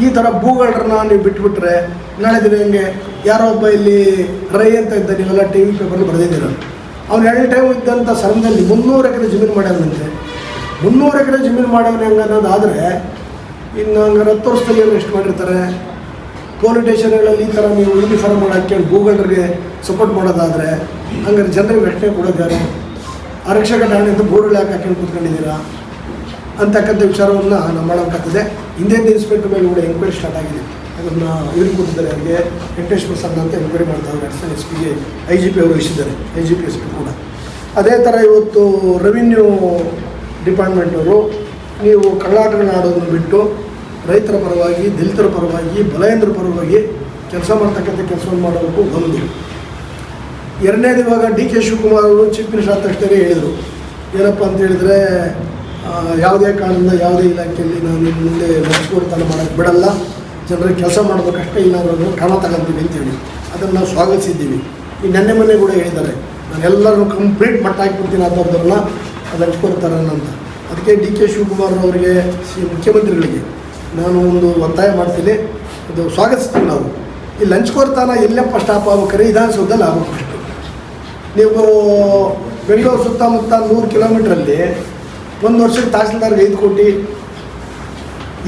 ಈ ಥರ ಭೂಗಳನ್ನ ನೀವು ಬಿಟ್ಬಿಟ್ರೆ ನಾಳೆ ದಿನ ಹೆಂಗೆ ಯಾರೋ ಒಬ್ಬ ಇಲ್ಲಿ ರೈ ಅಂತ ಇದ್ದ, ನೀವೆಲ್ಲ ಟಿ ವಿ ಪೇಪರ್ಲಿ ಬರೆದಿದ್ದೀರ, ಅವ್ನು 2 ಟೈಮ್ ಇದ್ದಂಥ ಸರದಲ್ಲಿ 300 ಎಕರೆ ಜಮೀನು ಮಾಡ್ಯಾವಂತೆ. 300 ಎಕರೆ ಜಮೀನು ಮಾಡ್ಯವನೇ ಹಂಗೆ ಅನ್ನೋದಾದರೆ ಇನ್ನು ಹಂಗಾರೆ 10 ವರ್ಷದಲ್ಲಿ ಎಷ್ಟು ಮಾಡಿರ್ತಾರೆ? ಪೊಲೀಸ್ ಸ್ಟೇಷನ್ಗಳಲ್ಲಿ ಈ ಥರ ನೀವು ಯೂನಿಫಾರ್ಮ್ ಹಾಕ್ಕೊಂಡು ಭೂಗಳರಿಗೆ ಸಪೋರ್ಟ್ ಮಾಡೋದಾದರೆ ಹಂಗಾರೆ ಜನರಿಗೆ ರಕ್ಷಣೆ ಕೊಡೋದ್ಯಾರು? ಆರಕ್ಷಕ ಠಾಣೆ ಅಂತ ಬೋರ್ಡ್ಗಳು ಯಾಕೆ ಹಾಕೊಂಡು ಕೂತ್ಕೊಂಡಿದ್ದೀರಾ ಅಂತಕ್ಕಂಥ ವಿಚಾರವನ್ನು ನಾವು ಮಾಡೋಕ್ಕಾಗ್ತದೆ. ಇಂಡಿಯನ್ ಇನ್ಸ್ಪೆಕ್ಟರ್ ಮೇಲೆ ಕೂಡ ಎಂಕ್ವೈರಿ ಸ್ಟಾರ್ಟ್ ಆಗಿದೆ. ಅದನ್ನು ಇವರು ಕೂತಿದ್ದಾರೆ, ಅವರಿಗೆ ವೆಂಕಟೇಶ್ ಪ್ರಸಾದ್ ಅಂತ ಎಂಕ್ವೈರಿ ಮಾಡ್ತಾರೆ. ಅಡಿಷನಲ್ SP ಗೆ IGP ಅವರು ವಹಿಸಿದ್ದಾರೆ, IGP SP ಕೂಡ. ಅದೇ ಥರ ಇವತ್ತು ರೆವಿನ್ಯೂ ಡಿಪಾರ್ಟ್ಮೆಂಟವರು ನೀವು ಕಳ್ಳಾಟಗಳನ್ನ ಆಡೋದನ್ನು ಬಿಟ್ಟು ರೈತರ ಪರವಾಗಿ, ದಲಿತರ ಪರವಾಗಿ, ಬಲಹೀನರ ಪರವಾಗಿ ಕೆಲಸ ಮಾಡ್ತಕ್ಕಂಥ ಕೆಲಸವನ್ನು ಮಾಡಬೇಕು. ಒಂದು ಎರಡನೇದು, ಇವಾಗ DK ಶಿವಕುಮಾರ್ ಅವರು ಚೀಫ್ ಮಿನಿಸ್ಟರ್ ಆದ ತಕ್ಷಣ ಹೇಳಿದರು, ಏನಪ್ಪ ಅಂತ ಹೇಳಿದರೆ ಯಾವುದೇ ಕಾರಣದಿಂದ ಯಾವುದೇ ಇಲಾಖೆಯಲ್ಲಿ ನಾವು ನಿಮ್ಮ ಮುಂದೆ ಲಂಚಗೋರತನ ಮಾಡೋಕ್ಕೆ ಬಿಡಲ್ಲ, ಜನರಿಗೆ ಕೆಲಸ ಮಾಡಬೇಕಷ್ಟೇ, ಇಲ್ಲ ಅನ್ನೋದನ್ನು ಕ್ರಮ ತಗೊಳ್ತೀವಿ ಅಂತೇಳಿ ಅದನ್ನು ನಾವು ಸ್ವಾಗತಿಸಿದ್ದೀವಿ. ಈ ನೆನ್ನೆ ಮೊನ್ನೆ ಕೂಡ ಹೇಳಿದ್ದಾರೆ, ನಾನು ಎಲ್ಲರೂ ಕಂಪ್ಲೀಟ್ ಮಟ್ಟ ಹಾಕಿಬಿಡ್ತೀನಿ ಅಂಥವ್ರನ್ನ ಅದು ಲಂಚ್ಕೋರ್ತಾರನ್ನ ಅಂತ. ಅದಕ್ಕೆ DK ಶಿವಕುಮಾರ್ ಅವರಿಗೆ ಮುಖ್ಯಮಂತ್ರಿಗಳಿಗೆ ನಾನು ಒಂದು ಒತ್ತಾಯ ಮಾಡ್ತೀನಿ, ಅದು ಸ್ವಾಗತಿಸ್ತೀವಿ ನಾವು. ಈ ಲಂಚ್ಕೋರ್ತಾನ ಎಲ್ಲಪ್ಪ ಸ್ಟಾಪ್ ಆಗ್ಬೇಕಾದ್ರೆ ವಿಧಾನಸೌಧದಲ್ಲಿ ಆಗಬೇಕಷ್ಟು. ನೀವು ಬೆಂಗಳೂರು ಸುತ್ತಮುತ್ತ 100 ಕಿಲೋಮೀಟ್ರಲ್ಲಿ 1 ವರ್ಷಕ್ಕೆ ತಹಸೀಲ್ದಾರ್ಗೆ 5 ಕೋಟಿ,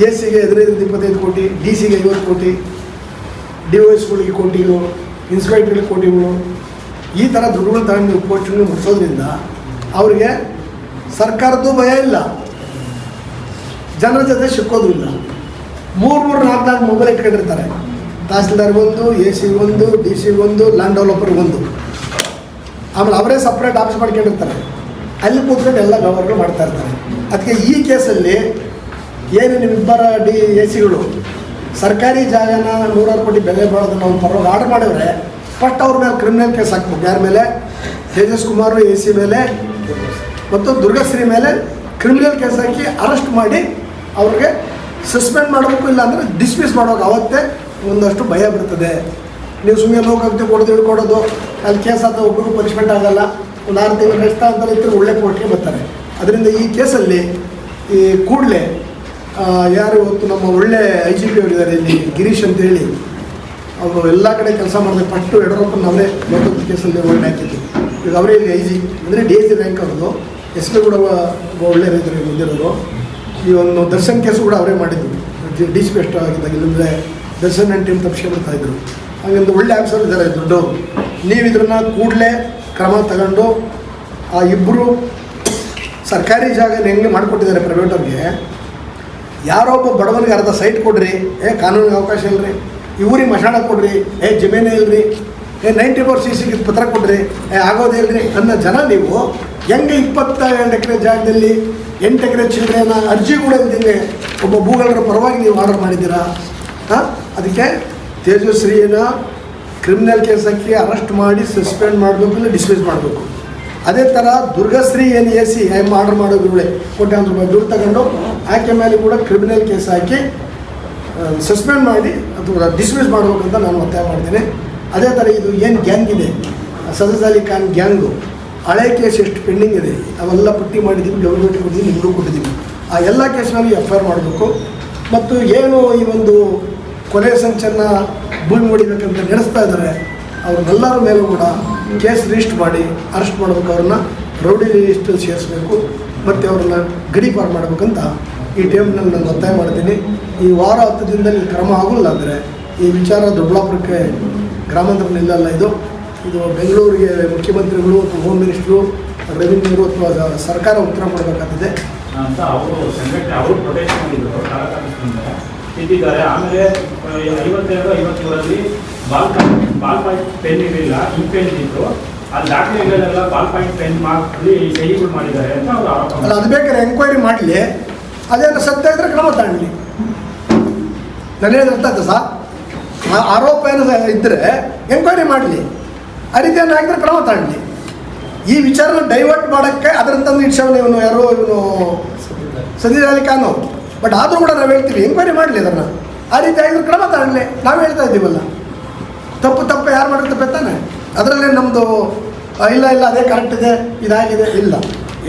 AC ಗೆ 15-25 ಕೋಟಿ, DC ಗೆ 50 ಕೋಟಿ, DOSಗಳಿಗೆ ಕೋಟಿಗಳು, ಇನ್ಸ್ಪೆಕ್ಟರ್ಗಳಿಗೆ ಕೋಟಿಗಳು, ಈ ಥರ ದುಡ್ಡುಗಳು ತಗೊಂಡು ನೀವು ಪೋಸ್ಟ್ಗಳು ಮುಗಿಸೋದ್ರಿಂದ ಅವ್ರಿಗೆ ಸರ್ಕಾರದ್ದು ಭಯ ಇಲ್ಲ, ಜನರ ಜೊತೆ ಸಿಕ್ಕೋದು ಇಲ್ಲ. 3-4 ಮೊಬೈಲ್ ಇಟ್ಕೊಂಡಿರ್ತಾರೆ. ತಹಸೀಲ್ದಾರ್ಗೊಂದು, AC ಗೊಂದು, DC ಗೊಂದು, ಲ್ಯಾಂಡ್ ಡೆವಲಪರ್ಗೆ ಒಂದು. ಆಮೇಲೆ ಅವರೇ ಸಪ್ರೇಟ್ ಆಫೀಸ್ ಮಾಡ್ಕೊಂಡಿರ್ತಾರೆ, ಅಲ್ಲಿ ಕೂತ್ಕೊಂಡು ಎಲ್ಲ ವ್ಯವಹಾರಗಳು ಮಾಡ್ತಾ ಇರ್ತಾರೆ. ಅದಕ್ಕೆ ಈ ಕೇಸಲ್ಲಿ ಏನು ನಿಮ್ಮಿಬ್ಬರ AC ಗಳು ಸರ್ಕಾರಿ ಜಾಗನ 100 ಕೋಟಿ ಬೆಲೆ ಬಾಳೋದನ್ನು ನಾವು ಪರವಾಗಿ ಆರ್ಡರ್ ಮಾಡಿದ್ರೆ ಫಸ್ಟ್ ಅವ್ರ ಮೇಲೆ ಕ್ರಿಮಿನಲ್ ಕೇಸ್ ಹಾಕ್ಬೇಕು. ಯಾರ ಮೇಲೆ? ತೇಜಸ್ ಕುಮಾರ್ AC ಮೇಲೆ ಮತ್ತು ದುರ್ಗಶ್ರೀ ಮೇಲೆ ಕ್ರಿಮಿನಲ್ ಕೇಸ್ ಹಾಕಿ ಅರೆಸ್ಟ್ ಮಾಡಿ ಅವ್ರಿಗೆ ಸಸ್ಪೆಂಡ್ ಮಾಡಬೇಕು, ಇಲ್ಲ ಅಂದರೆ ಡಿಸ್ಮಿಸ್ ಮಾಡೋಕೆ ಅವತ್ತೇ ಒಂದಷ್ಟು ಭಯ ಬರ್ತದೆ. ನೀವು ಸುಮ್ಮನೆ ಲೋಕಾಯುಕ್ತ ಕೊಡೋದು ಹಿಡ್ಕೊಡೋದು, ಅಲ್ಲಿ ಕೇಸ್ ಆದ ಒಬ್ಬರಿಗೂ ಪನಿಷ್ಮೆಂಟ್ ಆಗಲ್ಲ, ಒಂದು 6 ತಿಂಗಳು ಕಷ್ಟ ಅಂತ ಇದ್ದರೆ ಒಳ್ಳೆ ಕೋರ್ಟ್ಗೆ ಬರ್ತಾರೆ. ಅದರಿಂದ ಈ ಕೇಸಲ್ಲಿ ಈ ಕೂಡಲೇ ಯಾರು ಇವತ್ತು ನಮ್ಮ ಒಳ್ಳೆ IGP ಅವರಿದ್ದಾರೆ ಇಲ್ಲಿ ಗಿರೀಶ್ ಅಂತೇಳಿ, ಅವರು ಎಲ್ಲ ಕಡೆ ಕೆಲಸ ಮಾಡಿದ್ರೆ ಪಟ್ಟು ಯಡಿಯೂರಪ್ಪನ ಅವರೇ ಲೋಕಾಯುಕ್ತ ಕೇಸಲ್ಲಿ ಒಳ್ಳೆ ಹಾಕಿದ್ದು. ಈಗ ಅವರೇ ಇಲ್ಲಿ IG ಅಂದರೆ DSC ರ್ಯಾಂಕ್ ಅವ್ರದ್ದು, SP ಕೂಡ ಒಳ್ಳೆ ರೈತರು ಬಂದಿರೋರು. ಈ ಒಂದು ದರ್ಶನ್ ಕೇಸು ಕೂಡ ಅವರೇ ಮಾಡಿದ್ದು, DCP ಎಷ್ಟು ಆಗಿದ್ದಾಗ, ಇಲ್ಲಂದರೆ ದರ್ಶನ್ ಆ್ಯಂಡ್ ಟೀಮ್ ತಪ್ಪಿಸ್ಕೊಂಡ್ಬಿಡ್ತಾಯಿದ್ರು. ಹಾಗೊಂದು ಒಳ್ಳೆ ಆಫೀಸರ್ ಇದ್ದಾರೆ ದೊಡ್ಡವರು. ನೀವು ಇದನ್ನು ಕೂಡಲೇ ಕ್ರಮ ತಗೊಂಡು ಆ ಇಬ್ಬರು ಸರ್ಕಾರಿ ಜಾಗನ ಹೆಂಗೆ ಮಾಡಿಕೊಟ್ಟಿದ್ದಾರೆ ಪ್ರೈವೇಟವ್ರಿಗೆ, ಯಾರೊಬ್ಬ ಬಡವನಿಗೆ ಅರ್ಧ ಸೈಟ್ ಕೊಡ್ರಿ, ಕಾನೂನಿಗೆ ಅವಕಾಶ ಇಲ್ಲರಿ, ಇವ್ರಿಗೆ ಮಶಾಣ ಕೊಡ್ರಿ, ಜಮೀನೇ ಇಲ್ಲರಿ, 94 CC ಪತ್ರ ಕೊಡ್ರಿ, ಆಗೋದೇ ಇಲ್ಲರಿ ಅನ್ನೋ ಜನ ನೀವು ಹೆಂಗೆ 22 ಎಕರೆ ಜಾಗದಲ್ಲಿ 8 ಎಕರೆ ಚಿಲ್ಲರೆನ ಅರ್ಜಿ ಕೂಡ ಇದ್ದಂಗೆ ಒಬ್ಬ ಭೂಗಳರ ಪರವಾಗಿ ನೀವು ಆರ್ಡರ್ ಮಾಡಿದ್ದೀರಾ? ಅದಕ್ಕೆ ತೇಜಸ್ವಿನ ಕ್ರಿಮಿನಲ್ ಕೇಸ್ ಹಾಕಿ ಅರೆಸ್ಟ್ ಮಾಡಿ ಸಸ್ಪೆಂಡ್ ಮಾಡಬೇಕು, ಇಲ್ಲ ಡಿಸ್ಮಿಸ್ ಮಾಡಬೇಕು. ಅದೇ ಥರ ದುರ್ಗಶ್ರೀ ಏನು AC ಆರ್ಡರ್ ಮಾಡೋದ್ರೊಳಗೆ ಕೋಟ್ಯಾಂತರ ರೂಪಾಯಿ ದುಡ್ಡು ತಗೊಂಡು ಆಕೆ ಮೇಲೆ ಕೂಡ ಕ್ರಿಮಿನಲ್ ಕೇಸ್ ಹಾಕಿ ಸಸ್ಪೆಂಡ್ ಮಾಡಿ ಅಥವಾ ಡಿಸ್ಮಿಸ್ ಮಾಡಬೇಕಂತ ನಾನು ಒತ್ತಾಯ ಮಾಡ್ತೀನಿ. ಅದೇ ಥರ ಇದು ಏನು ಗ್ಯಾಂಗ್ ಇದೆ, ಸಜದ್ ಅಲಿ ಖಾನ್ ಗ್ಯಾಂಗು, ಹಳೆ ಕೇಸ್ ಎಷ್ಟು ಪೆಂಡಿಂಗ್ ಇದೆ ಅವೆಲ್ಲ ಪಟ್ಟಿ ಮಾಡಿದ್ದೀವಿ, ಗೌರ್ಮೆಂಟ್ ಕೊಟ್ಟಿದ್ದೀವಿ, ನಿಮಗೂ ಕೊಟ್ಟಿದ್ದೀವಿ. ಆ ಎಲ್ಲ ಕೇಸ್ನಲ್ಲಿ FIR ಮಾಡಬೇಕು. ಮತ್ತು ಏನು ಈ ಒಂದು ಕೊಲೆ ಸಂಚನ್ನು ಭೂಮಿ ಹೊಡಿಬೇಕಂತ ನಡೆಸ್ತಾ ಇದ್ದಾರೆ, ಅವ್ರನ್ನೆಲ್ಲರ ಮೇಲೂ ಕೂಡ ಕೇಸ್ ರಿಜಿಸ್ಟರ್ ಮಾಡಿ ಅರೆಸ್ಟ್ ಮಾಡಬೇಕು, ಅವ್ರನ್ನ ರೌಡಿ ಲಿಸ್ಟಲ್ಲಿ ಸೇರಿಸಬೇಕು ಮತ್ತು ಅವ್ರನ್ನ ಗಡೀಪಾರು ಮಾಡಬೇಕಂತ ಈ ಟೈಮ್ನಲ್ಲಿ ನಾನು ಒತ್ತಾಯ ಮಾಡ್ತೀನಿ. ಈ ವಾರ 10 ದಿನದಲ್ಲಿ ಕ್ರಮ ಆಗೋಲ್ಲ ಅಂದರೆ ಈ ವಿಚಾರ ದೊಡ್ಡಬಳ್ಳಾಪುರಕ್ಕೆ ಗ್ರಾಮಾಂತರ ನಿಲ್ಲಲ್ಲ. ಇದು ಬೆಂಗಳೂರಿಗೆ ಮುಖ್ಯಮಂತ್ರಿಗಳು ಅಥವಾ ಹೋಮ್ ಮಿನಿಸ್ಟ್ರು, ರೆವಿನ್ಯೂ ಅಥವಾ ಸರ್ಕಾರ ಉತ್ತರ ಕೊಡಬೇಕಾಗ್ತದೆ ಅಂತ ಅವರು ಪ್ರೊಟೆಸ್ಟ್ ಮಾಡಿದ್ರು ಇಟ್ಟಿದ್ದಾರೆ. ಆಮೇಲೆ 52-53ರಲ್ಲಿ ಬಾಲ್ ಪಾಯಿಂಟ್ ಪೆನ್ ಇರಲಿಲ್ಲ, ಇಂಪೆನ್ ಇತ್ತು. ಅಲ್ಲಿ ದಾಖಲೆಗಳೆಲ್ಲ ಬಾಲ್ ಪಾಯಿಂಟ್ ಪೆನ್ ಅಲ್ಲಿ ಸಹಿಗಳು ಮಾಡಿದ್ದಾರೆ ಅಂತ ಅವರು ಆರೋಪ. ಅಲ್ಲ, ಅದು ಬೇಕಾದ್ರೆ ಎಂಕ್ವೈರಿ ಮಾಡಲಿ, ಅದೇನು ಸತ್ಯ ಇದ್ದರೆ ಕ್ರಮ ತಗೊಳ್ಳಿ. ನಾನು ಹೇಳಿದ್ರೆ ಅರ್ಥ ಸರ್, ಆರೋಪ ಏನು ಇದ್ದರೆ ಎಂಕ್ವೈರಿ ಮಾಡಲಿ, ಆ ರೀತಿ ಆಗಿದ್ರೆ ಕ್ರಮ ತಗೊಳ್ಳಿ. ಈ ವಿಚಾರನ ಡೈವರ್ಟ್ ಮಾಡೋಕ್ಕೆ ಅದರಂತಂದು ಇಡ್ಸವನು ಇವನು ಯಾರೋ ಇವನು ಸಜದ್ ಅಲಿ ಖಾನ್. ಬಟ್ ಆದರೂ ಕೂಡ ನಾವು ಹೇಳ್ತೀವಿ ಎಂಕ್ವೈರಿ ಮಾಡಲಿ, ಅದನ್ನು ಆ ರೀತಿ ಆಗಿದ್ರೆ ಕ್ರಮ ತಗೊಳ್ಳಿ. ನಾವು ಹೇಳ್ತಾ ಇದ್ದೀವಲ್ಲ, ತಪ್ಪು ಯಾರು ಮಾಡಿರ್ತಪ್ಪ ತಾನೆ, ಅದರಲ್ಲೇ ನಮ್ಮದು ಇಲ್ಲ ಅದೇ ಕರೆಕ್ಟ್ ಇದೆ, ಇದಾಗಿದೆ ಇಲ್ಲ.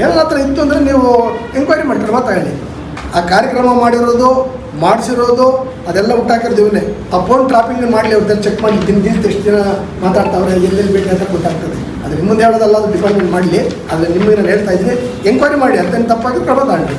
ಏನಾರ ಹತ್ರ ಇತ್ತು ಅಂದರೆ ನೀವು ಎಂಕ್ವೈರಿ ಮಾಡಿ ಕ್ರಮ ತಗೊಳ್ಳಿ. ಆ ಕಾರ್ಯಕ್ರಮ ಮಾಡಿರೋದು ಮಾಡಿಸಿರೋದು ಅದೆಲ್ಲ ಹುಟ್ಟಾಕಿರ್ತೀವೇ ಆ ಫೋನ್ ಟ್ರಾಪಿಂಗ್ ಮಾಡಲಿ ಅವ್ರ ಚೆಕ್ ಮಾಡಿ ದಿನದಿಂದ ಎಷ್ಟು ದಿನ ಮಾತಾಡ್ತಾವ್ರೆ ಎಲ್ಲೆಲ್ಲಿ ಭೇಟಿ ಅಂತ ಗೊತ್ತಾಗ್ತದೆ. ಅದು ನಿಮ್ಮದು ಹೇಳೋದಲ್ಲ, ಅದು ಡಿಪಾರ್ಟ್ಮೆಂಟ್ ಮಾಡಲಿ. ಆದರೆ ನಿಮಗೆ ನಾನು ಹೇಳ್ತಾ ಇದ್ದೀನಿ, ಎಂಕ್ವೈರಿ ಮಾಡಿ, ಅದೇನು ತಪ್ಪಾಗಿ ಕ್ರಮ ತಗೊಳ್ಳಿ.